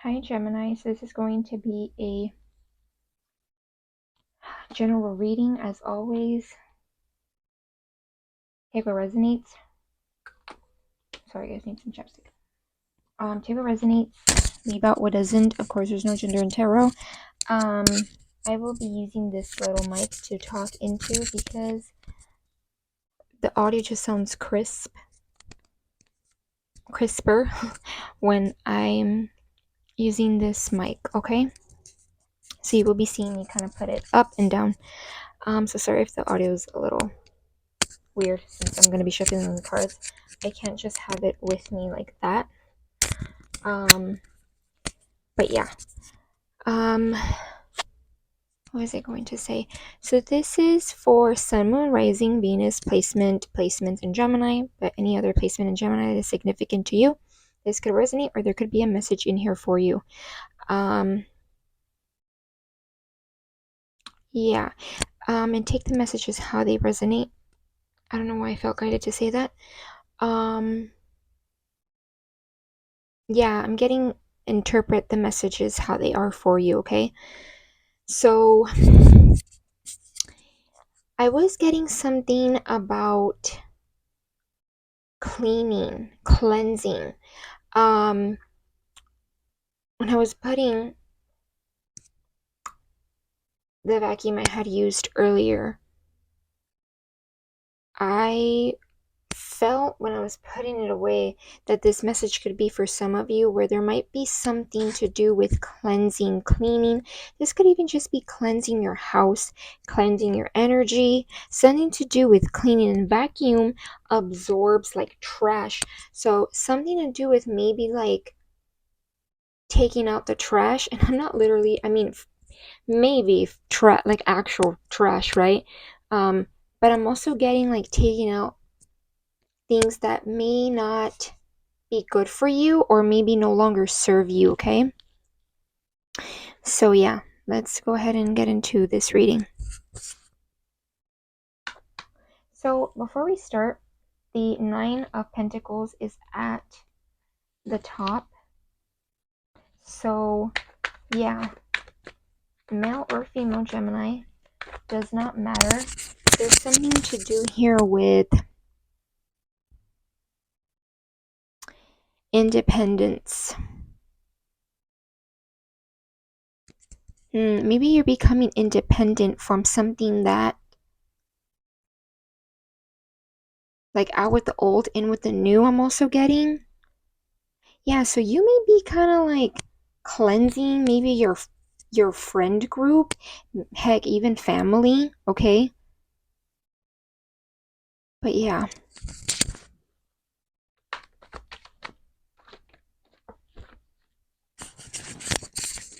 Hi Gemini, so this is going to be a general reading as always. Take what resonates. Sorry guys, need some chapstick. Take what resonates, leave out what doesn't. Of course, there's no gender in tarot. I will be using this little mic to talk into because the audio just sounds crisper when I'm using this mic, okay? So you will be seeing me kind of put it up and down. So sorry if the audio is a little weird since I'm going to be shuffling the cards. I can't just have it with me like that. But yeah. What was I going to say? So this is for Sun, Moon, Rising, Venus placement in Gemini, but any other placement in Gemini that is significant to you. This could resonate, or there could be a message in here for you. Yeah. And take the messages how they resonate. I don't know why I felt guided to say that. Yeah, I'm getting interpret the messages how they are for you, okay? So I was getting something about cleansing. When I was putting the vacuum I had used earlier, I felt when I was putting it away that this message could be for some of you where there might be something to do with cleaning. This could even just be cleansing your house, cleansing your energy, something to do with cleaning. And vacuum absorbs like trash, so something to do with maybe like taking out the trash. And I'm not literally, I mean maybe like actual trash, right? But I'm also getting like taking out things that may not be good for you or maybe no longer serve you, okay? So yeah, let's go ahead and get into this reading. So before we start, the Nine of Pentacles is at the top. So yeah, male or female Gemini, does not matter. There's something to do here with independence. Maybe you're becoming independent from something that, like, out with the old, in with the new, I'm also getting. Yeah, so you may be kind of like cleansing maybe your friend group, heck, even family, okay? But yeah.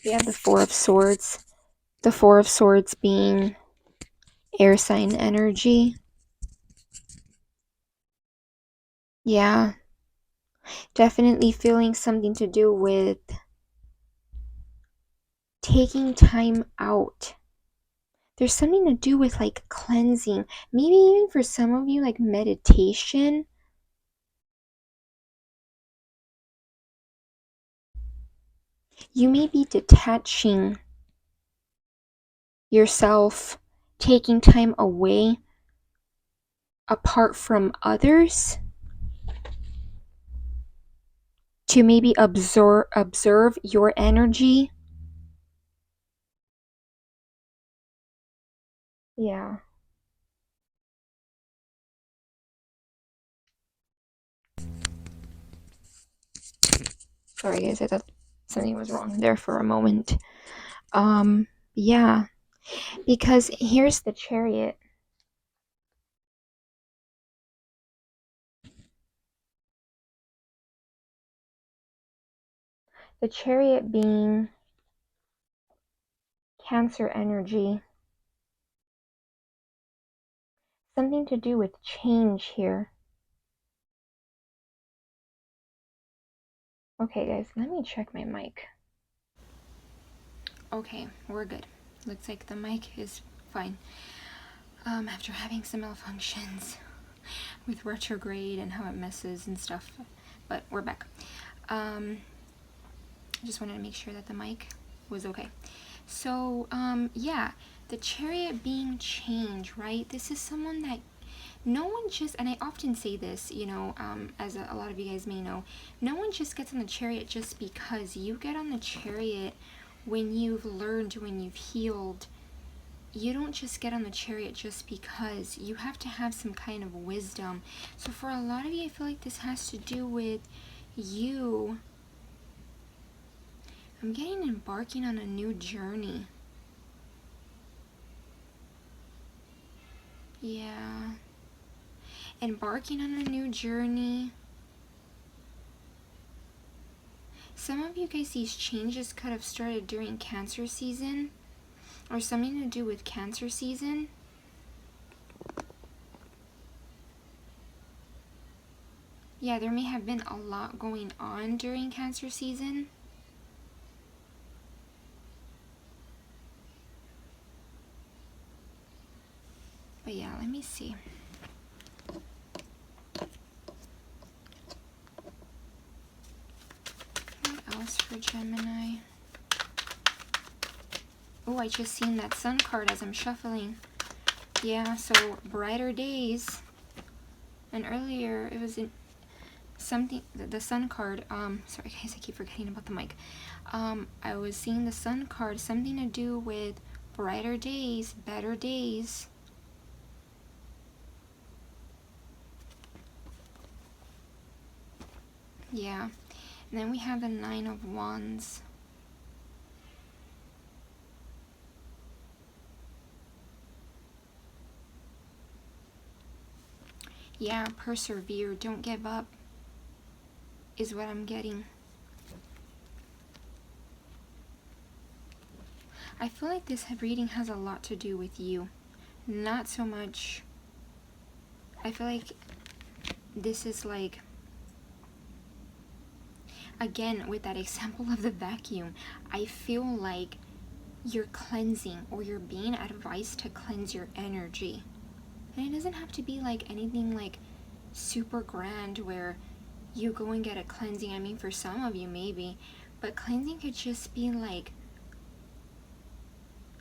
We have the Four of Swords. The Four of Swords being air sign energy. Yeah. Definitely feeling something to do with taking time out. There's something to do with like cleansing. Maybe even for some of you, like meditation. You may be detaching yourself, taking time away, apart from others, to maybe observe your energy. Yeah. Sorry guys, I thought something was wrong there for a moment. Yeah, because here's the Chariot. The Chariot being Cancer energy. Something to do with change here. Okay guys, let me check my mic. Okay, we're good. Looks like the mic is fine. After having some malfunctions with retrograde and how it messes and stuff, but we're back. I just wanted to make sure that the mic was okay. So, yeah, the Chariot being change, right? This is someone that no one just, and I often say this, you know, as a lot of you guys may know, no one just gets on the Chariot just because. You get on the Chariot when you've learned, when you've healed. You don't just get on the Chariot just because. You have to have some kind of wisdom. So for a lot of you, I feel like this has to do with you. I'm getting embarking on a new journey. Yeah. Embarking on a new journey. Some of you guys, these changes could have started during Cancer season, or something to do with Cancer season. Yeah, there may have been a lot going on during Cancer season. But yeah, let me see. What else for Gemini? Oh, I just seen that Sun card as I'm shuffling. Yeah, so brighter days. And earlier it was in something, the Sun card, sorry guys, I keep forgetting about the mic. I was seeing the Sun card, something to do with brighter days, better days. Yeah, and then we have the Nine of Wands. Yeah, persevere, don't give up, is what I'm getting. I feel like this reading has a lot to do with you. Not so much, I feel like this is like, again, with that example of the vacuum, I feel like you're cleansing, or you're being advised to cleanse your energy. And it doesn't have to be like anything like super grand where you go and get a cleansing. I mean, for some of you maybe, but cleansing could just be like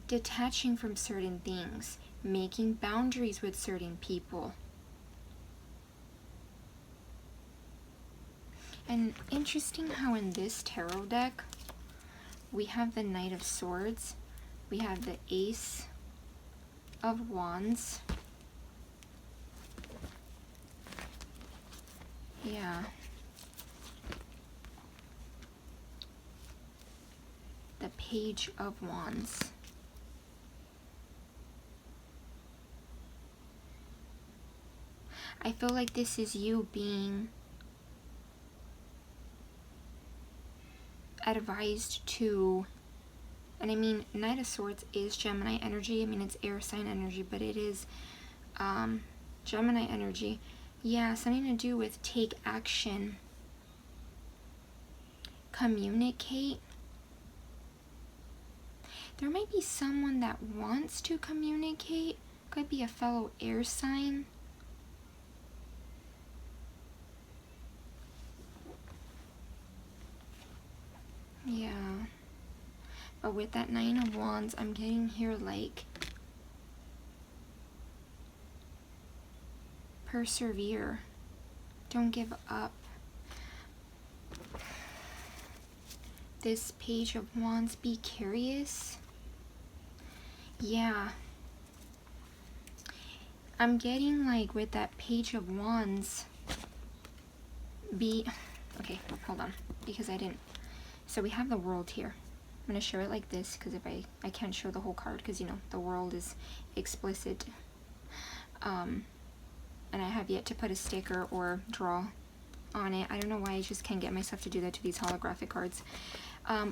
detaching from certain things, making boundaries with certain people. And interesting how in this tarot deck we have the Knight of Swords, we have the Ace of Wands. Yeah. The Page of Wands. I feel like this is you being advised to, and I mean, Knight of Swords is Gemini energy. I mean, it's air sign energy, but it is Gemini energy. Yeah, something to do with take action, communicate. There might be someone that wants to communicate. Could be a fellow air sign. Yeah. But with that Nine of Wands, I'm getting here like persevere. Don't give up. This Page of Wands, be curious. Yeah. I'm getting like with that Page of Wands, okay, hold on, because I didn't. So we have the World here. I'm going to show it like this, because if I can't show the whole card, because, you know, the World is explicit. And I have yet to put a sticker or draw on it. I don't know why I just can't get myself to do that to these holographic cards.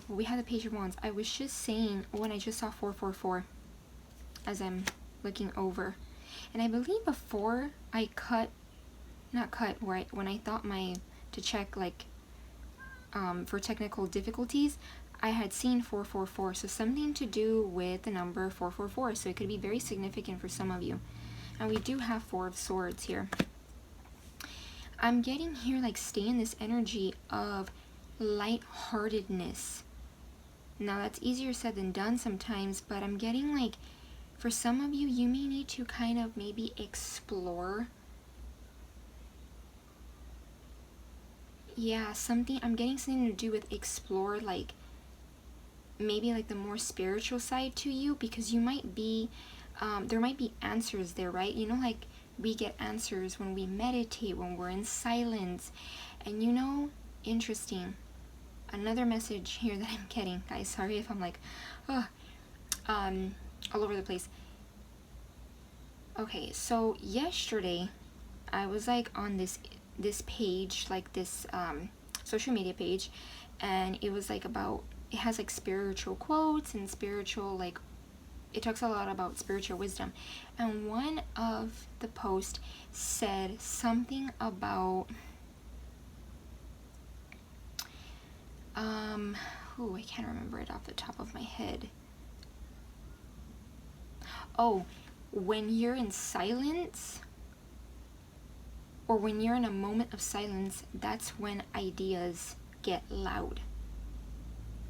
We have the Page of Wands. I was just saying, when I just saw 444, as I'm looking over, and I believe before I when I thought to check, like, for technical difficulties, I had seen 444, so something to do with the number 444, so it could be very significant for some of you. And we do have Four of Swords here. I'm getting here, like, stay in this energy of lightheartedness. Now that's easier said than done sometimes, but I'm getting like, for some of you, you may need to kind of maybe explore. Yeah, I'm getting something to do with explore, like maybe like the more spiritual side to you, because you might be, there might be answers there, right? You know, like we get answers when we meditate, when we're in silence. And you know, interesting, another message here that I'm getting, guys, sorry if I'm like, oh, all over the place. Okay, so yesterday I was like on this page, like this social media page, and it was like about, it has like spiritual quotes and spiritual, like it talks a lot about spiritual wisdom. And one of the posts said something about I can't remember it off the top of my head. Oh, when you're in silence, or when you're in a moment of silence, that's when ideas get loud.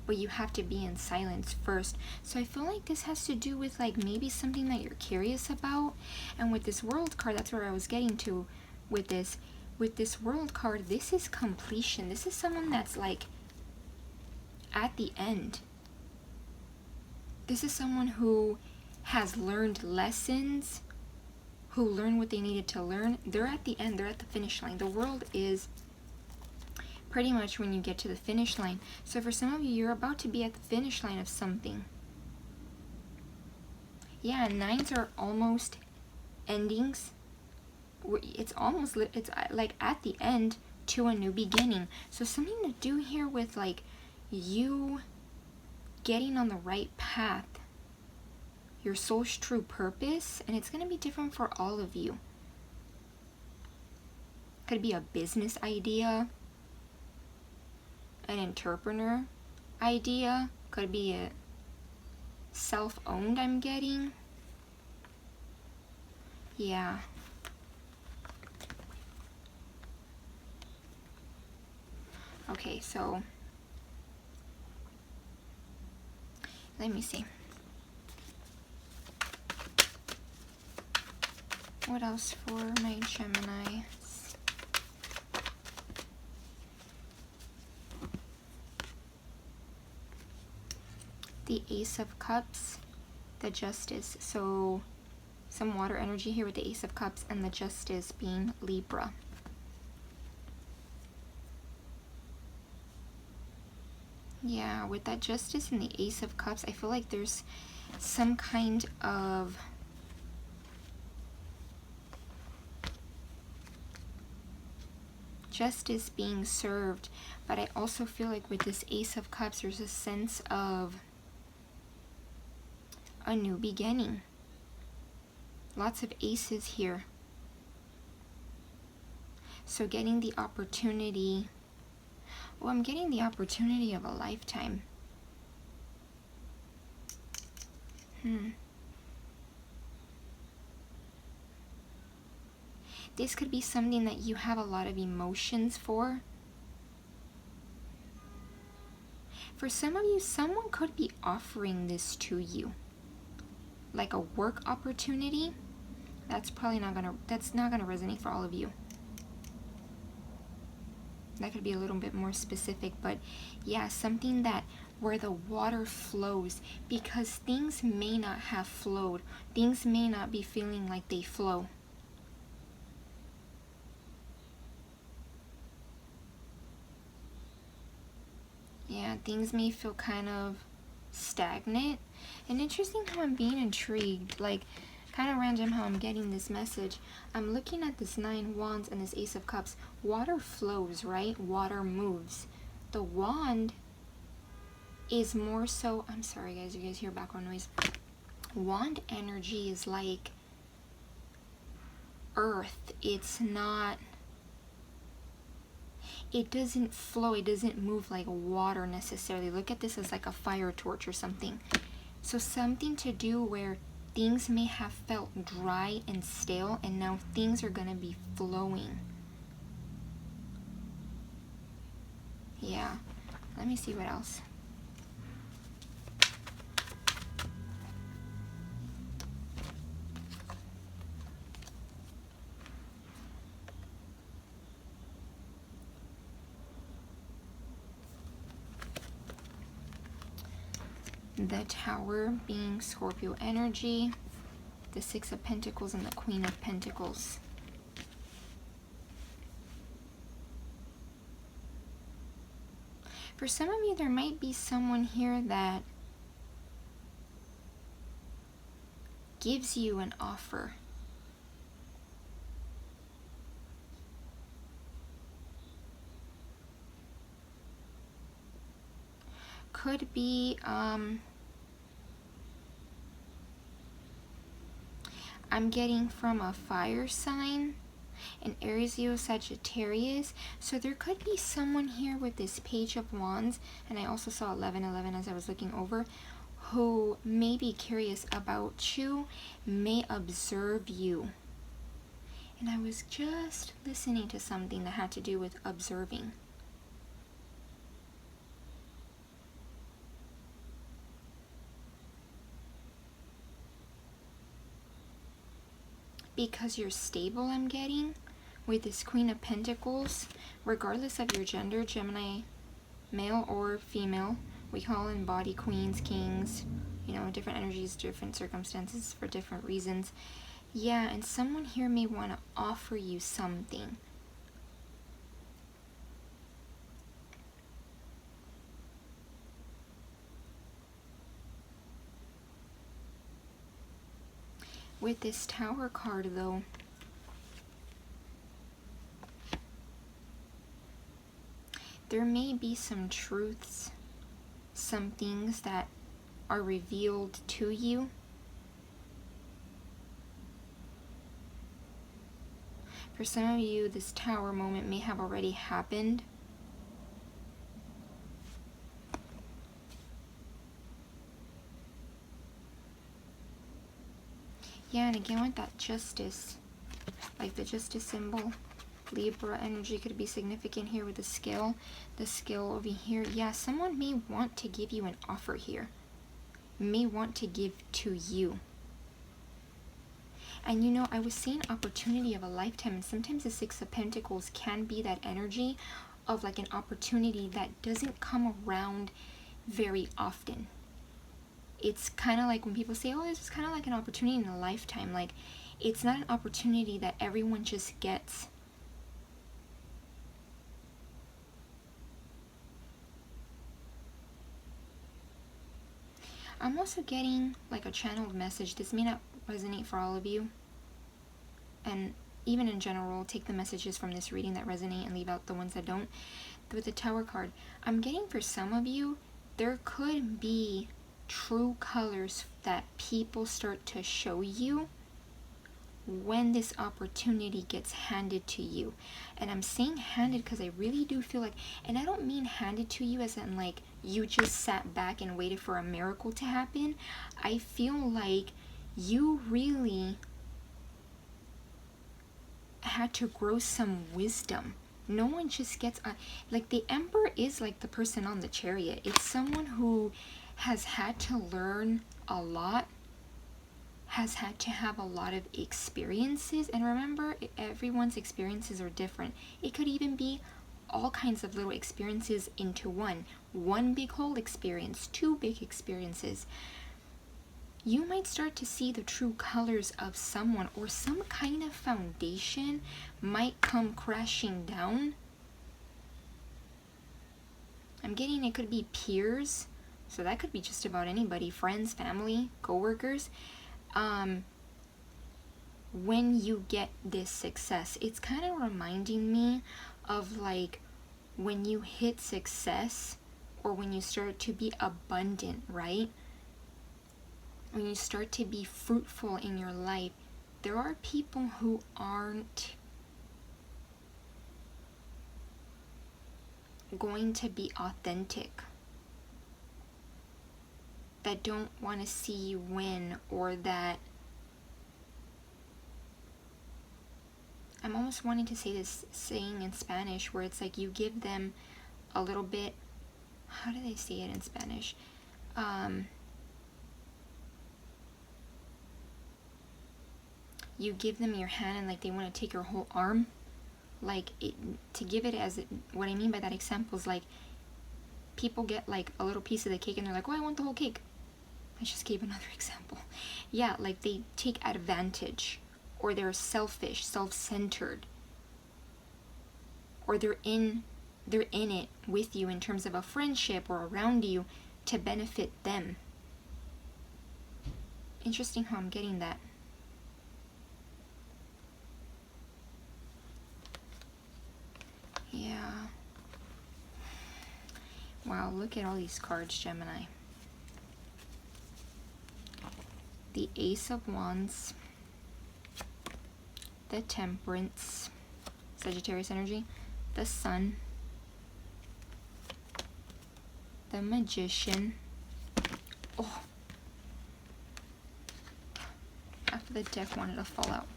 But you have to be in silence first. So I feel like this has to do with like maybe something that you're curious about. And with this world card, that's where I was getting to with this. With this world card, this is completion. This is someone that's like at the end. This is someone who has learned lessons, who learned what they needed to learn. They're at the end, they're at the finish line. The world is pretty much when you get to the finish line. So for some of you, you're about to be at the finish line of something. Yeah, nines are almost endings. It's almost, it's like at the end to a new beginning. So something to do here with like you getting on the right path, your soul's true purpose, and it's going to be different for all of you. Could be a business idea, an entrepreneur idea, could be a self-owned, I'm getting. Yeah. Okay, so let me see. What else for my Gemini? The Ace of Cups, the Justice. So some water energy here with the Ace of Cups, and the Justice being Libra. Yeah, with that Justice and the Ace of Cups, I feel like there's some kind of justice being served, but I also feel like with this Ace of Cups, there's a sense of a new beginning. Lots of aces here. So getting the opportunity, well, I'm getting the opportunity of a lifetime. This could be something that you have a lot of emotions for. For some of you, someone could be offering this to you. Like a work opportunity. That's not gonna resonate for all of you. That could be a little bit more specific, but yeah, something that where the water flows, because things may not have flowed. Things may not be feeling like they flow. Yeah, things may feel kind of stagnant. And interesting how I'm being intrigued, like kind of random how I'm getting this message. I'm looking at this 9 wands and this Ace of Cups. Water flows, right? Water moves. The wand is more so, I'm sorry guys, you guys hear background noise. Wand energy is like earth. It's not, it doesn't flow, it doesn't move like water necessarily. Look at this as like a fire torch or something. So something to do where things may have felt dry and stale, and now things are going to be flowing. Yeah. Let me see what else. The Tower being Scorpio energy, the Six of Pentacles, and the Queen of Pentacles. For some of you, there might be someone here that gives you an offer. Could be, I'm getting from a fire sign, an Aries, Leo, Sagittarius. So there could be someone here with this Page of Wands, and I also saw 1111 as I was looking over, who may be curious about you, may observe you. And I was just listening to something that had to do with observing. Because you're stable, I'm getting, with this Queen of Pentacles, regardless of your gender, Gemini, male or female, we call in body queens, kings, you know, different energies, different circumstances for different reasons. Yeah, and someone here may want to offer you something. With this Tower card, though, there may be some truths, some things that are revealed to you. For some of you, this Tower moment may have already happened. Yeah, and again with that Justice, like the Justice symbol, Libra energy could be significant here with the scale. The scale over here, yeah, someone may want to give you an offer here. May want to give to you. And you know, I was seeing opportunity of a lifetime, and sometimes the Six of Pentacles can be that energy of like an opportunity that doesn't come around very often. It's kind of like when people say, oh, this is kind of like an opportunity in a lifetime. Like, it's not an opportunity that everyone just gets. I'm also getting like a channeled message. This may not resonate for all of you. And even in general, take the messages from this reading that resonate and leave out the ones that don't. With the Tower card, I'm getting for some of you, there could be true colors that people start to show you when this opportunity gets handed to you. And I'm saying handed because I really do feel like, and I don't mean handed to you as in like you just sat back and waited for a miracle to happen. I feel like you really had to grow some wisdom. No one just gets like the Emperor is like the person on the chariot. It's someone who has had to learn a lot, has had to have a lot of experiences. And remember, everyone's experiences are different. It could even be all kinds of little experiences into one big whole experience, two big experiences. You might start to see the true colors of someone, or some kind of foundation might come crashing down. I'm getting it could be peers, so that could be just about anybody, friends, family, co-workers. When you get this success, it's kind of reminding me of like when you hit success, or when you start to be abundant, right? When you start to be fruitful in your life, there are people who aren't going to be authentic, that don't want to see you win, or that, I'm almost wanting to say this saying in Spanish where it's like you give them a little bit how do they say it in Spanish? You give them your hand and like they want to take your whole arm. Like it, to give it as what I mean by that example is like people get like a little piece of the cake and they're like, oh, I want the whole cake. I just gave another example. Yeah, like they take advantage, or they're selfish, self-centered, or they're in it with you in terms of a friendship or around you to benefit them. Interesting how I'm getting that. Yeah. Wow, look at all these cards, Gemini. The Ace of Wands, the Temperance, Sagittarius energy, the Sun, the Magician. Oh, after the deck wanted to fall out.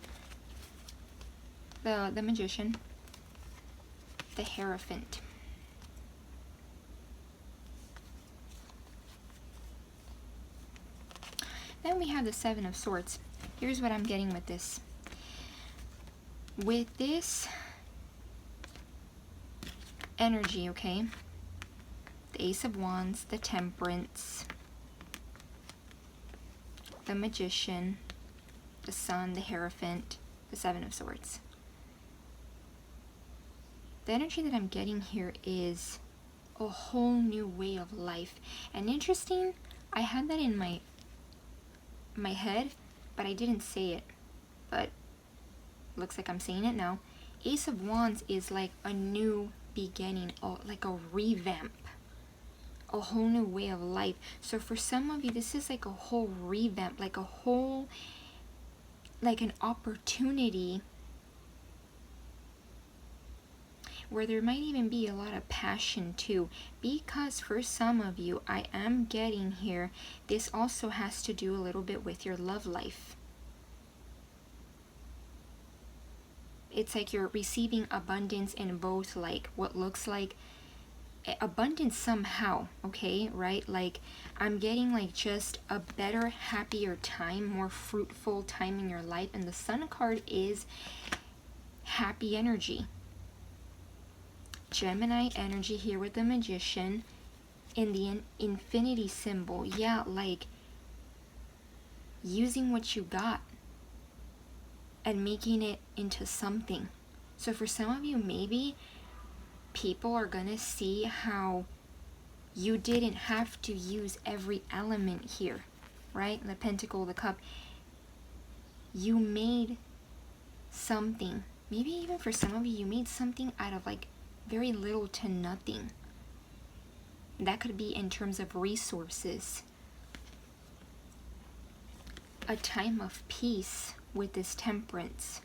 The Magician, the Hierophant. Then we have the Seven of Swords. Here's what I'm getting with this. With this energy, okay, the Ace of Wands, the Temperance, the Magician, the Sun, the Hierophant, the Seven of Swords. The energy that I'm getting here is a whole new way of life. And interesting, I had that in my head, but I didn't say it. But looks like I'm saying it now. Ace of Wands is like a new beginning, or like a revamp, a whole new way of life. So for some of you, this is like a whole revamp, like a whole, like an opportunity where there might even be a lot of passion too, because for some of you, I am getting here, this also has to do a little bit with your love life. It's like you're receiving abundance in both, like what looks like abundance somehow, okay, right? Like I'm getting like just a better, happier time, more fruitful time in your life. And the Sun card is happy energy. Gemini energy here with the Magician in the infinity symbol. Yeah, like using what you got and making it into something. So for some of you, maybe people are gonna see how you didn't have to use every element here, right? The Pentacle, the Cup. You made something. Maybe even for some of you, you made something out of like very little to nothing. That could be in terms of resources. A time of peace with this Temperance.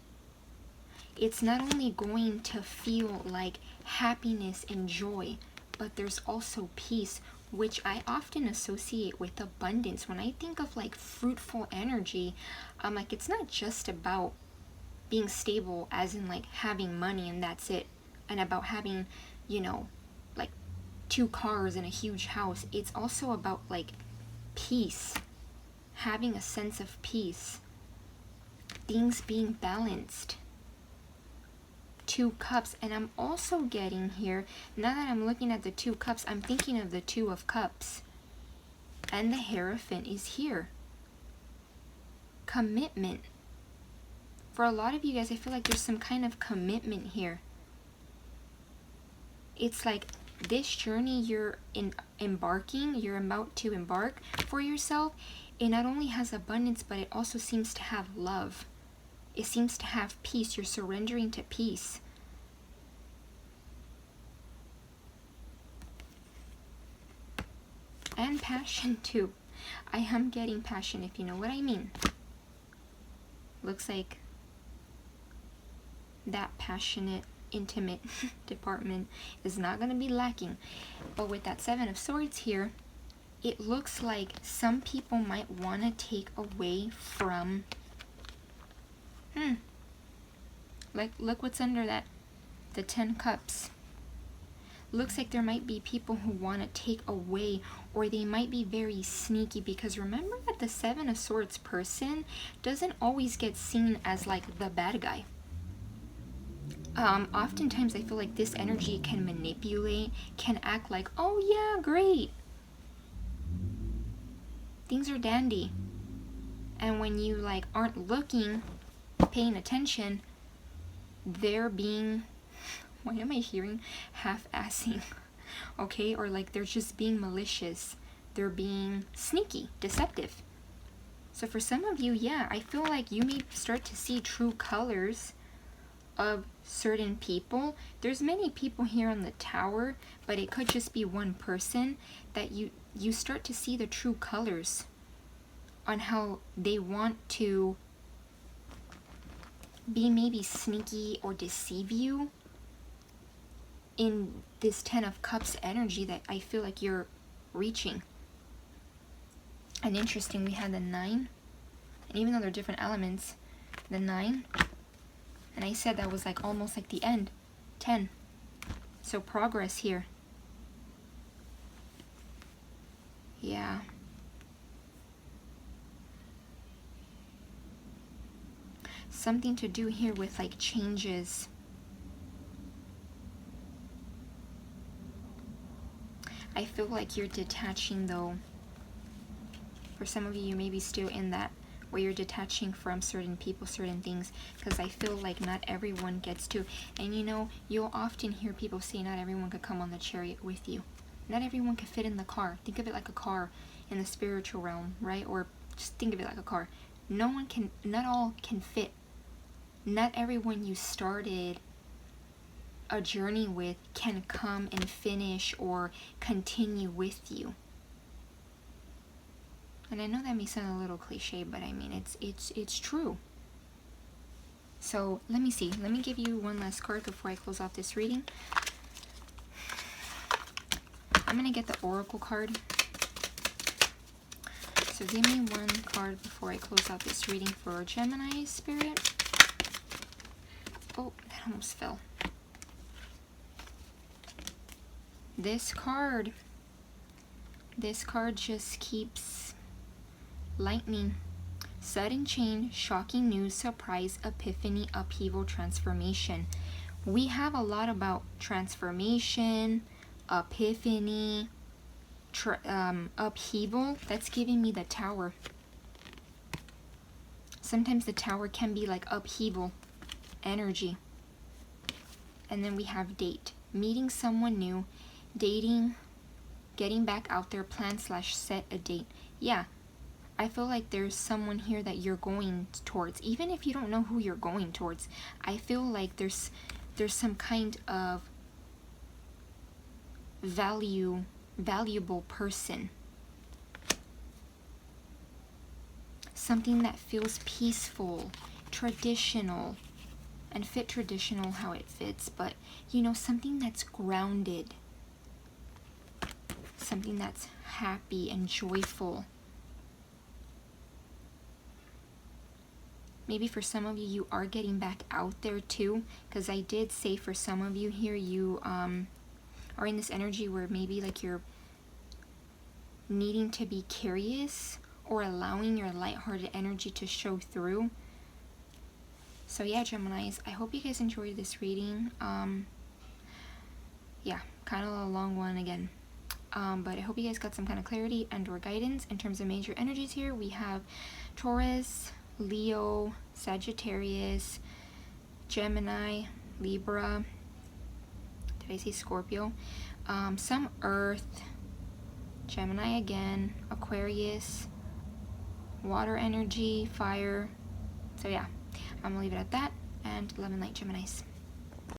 It's not only going to feel like happiness and joy, but there's also peace, which I often associate with abundance. When I think of like fruitful energy, I'm like, it's not just about being stable as in like having money and that's it, and about having, you know, like 2 cars and a huge house. It's also about like peace, having a sense of peace, things being balanced. 2 cups. And I'm also getting here, now that I'm looking at the 2 cups, I'm thinking of the 2 of cups, and the Hierophant is here. Commitment. For a lot of you guys, I feel like there's some kind of commitment here. It's like this journey you're you're about to embark for yourself, it not only has abundance, but it also seems to have love. It seems to have peace. You're surrendering to peace. And passion too. I am getting passion, if you know what I mean. Looks like that passionate, intimate department is not going to be lacking. But with that 7 of Swords here, it looks like some people might want to take away from like, look what's under that, the 10 cups. looks like there might be people who want to take away, or they might be very sneaky, because remember that the Seven of Swords person doesn't always get seen as like the bad guy. Oftentimes I feel like this energy can manipulate, can act like, oh yeah, great, things are dandy. And when you like aren't looking, paying attention, they're being, why am I hearing half-assing? Okay, or like they're just being malicious. They're being sneaky, deceptive. So for some of you, yeah, I feel like you may start to see true colors of certain people. There's many people here on the tower, but it could just be one person that you start to see the true colors on how they want to be maybe sneaky or deceive you in this 10 of Cups energy that I feel like you're reaching. And interesting, we had the 9, and even though they're different elements, the 9, and I said that was like almost like the end. 10. So progress here. Yeah. Something to do here with like changes. I feel like you're detaching though. For some of you, you may be still in that where you're detaching from certain people, certain things, because I feel like not everyone gets to. And you know, you'll often hear people say not everyone could come on the chariot with you. Not everyone can fit in the car. Think of it like a car in the spiritual realm, right? Or just think of it like a car. No one can, not all can fit. Not everyone you started a journey with can come and finish or continue with you. And I know that may sound a little cliche, but I mean it's true. So let me see. Let me give you one last card before I close off this reading. I'm gonna get the Oracle card. So give me one card before I close out this reading for Gemini Spirit. Oh, that almost fell. This card just keeps lightning. Sudden change, shocking news, surprise, epiphany, upheaval, transformation. We have a lot about transformation, epiphany, upheaval. That's giving me the Tower. Sometimes the Tower can be like upheaval energy. And then we have date. Meeting someone new, dating, getting back out there, plan / set a date. Yeah, I feel like there's someone here that you're going towards. Even if you don't know who you're going towards, I feel like there's some kind of valuable person. Something that feels peaceful, traditional, and fit traditional how it fits, but you know, something that's grounded. Something that's happy and joyful. Maybe for some of you, you are getting back out there too, because I did say for some of you here, you are in this energy where maybe like you're needing to be curious or allowing your lighthearted energy to show through. So yeah, Geminis, I hope you guys enjoyed this reading. Yeah, kind of a long one again. But I hope you guys got some kind of clarity and or guidance in terms of major energies here. We have Taurus, Leo, Sagittarius, Gemini, Libra, did I say Scorpio? Some Earth, Gemini again, Aquarius, water energy, fire. So yeah, I'm gonna leave it at that, and love and light, Geminis.